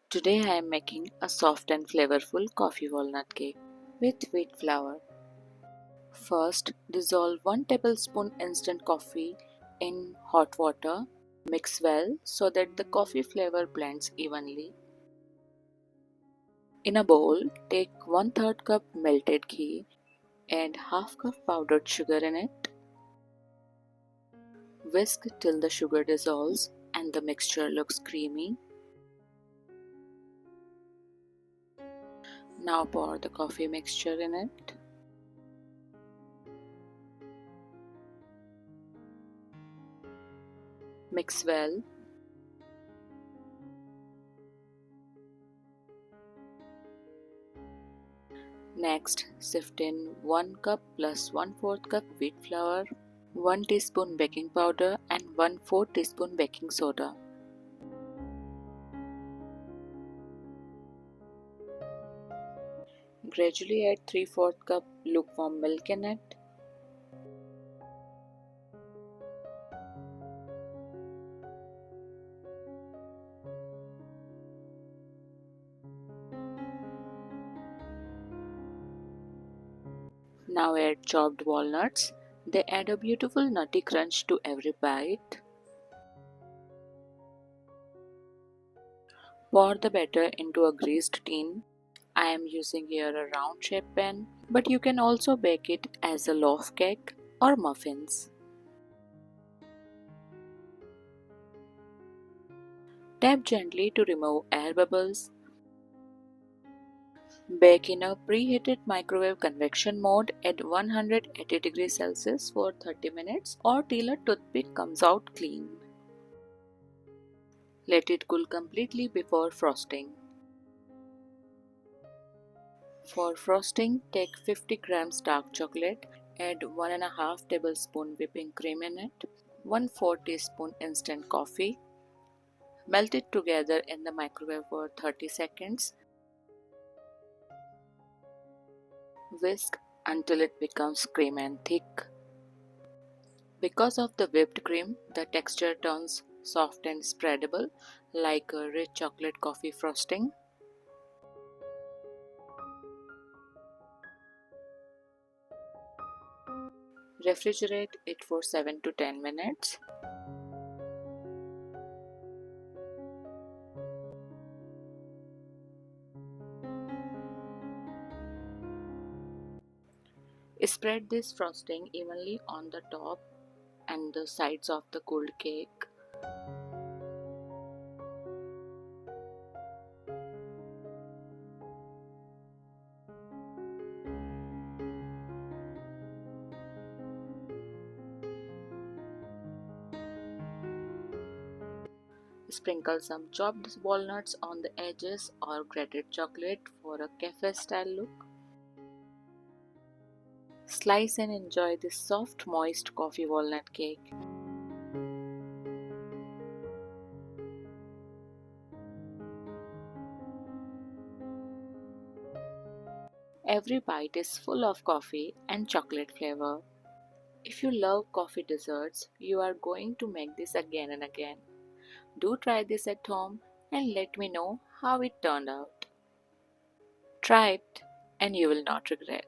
Today I am making a soft and flavorful coffee walnut cake with wheat flour. First, dissolve 1 tablespoon instant coffee in hot water. Mix well so that the coffee flavor blends evenly. In a bowl, take 1/3 cup melted ghee and half cup powdered sugar in it. Whisk till the sugar dissolves and the mixture looks creamy. Now pour the coffee mixture in it. Mix well. Next, sift in 1 cup plus 1/4 cup wheat flour, 1 teaspoon baking powder and 1/4 teaspoon baking soda. Gradually add 3/4 cup lukewarm milk in it. Now add chopped walnuts. They add a beautiful nutty crunch to every bite. Pour the batter into a greased tin. I am using here a round shaped pan, but you can also bake it as a loaf cake or muffins. Tap gently to remove air bubbles. Bake in a preheated microwave convection mode at 180 degrees Celsius for 30 minutes or till a toothpick comes out clean. Let it cool completely before frosting. For frosting, take 50 grams dark chocolate, add 1.5 tablespoon whipping cream in it, 1/4 teaspoon instant coffee. Melt it together in the microwave for 30 seconds. Whisk until it becomes creamy and thick. Because of the whipped cream, the texture turns soft and spreadable like a rich chocolate coffee frosting. Refrigerate it for 7 to 10 minutes. Spread this frosting evenly on the top and the sides of the cooled cake. Sprinkle some chopped walnuts on the edges or grated chocolate for a cafe style look. Slice and enjoy this soft, moist coffee walnut cake. Every bite is full of coffee and chocolate flavor. If you love coffee desserts, you are going to make this again and again. Do try this at home and let me know how it turned out. Try it and you will not regret.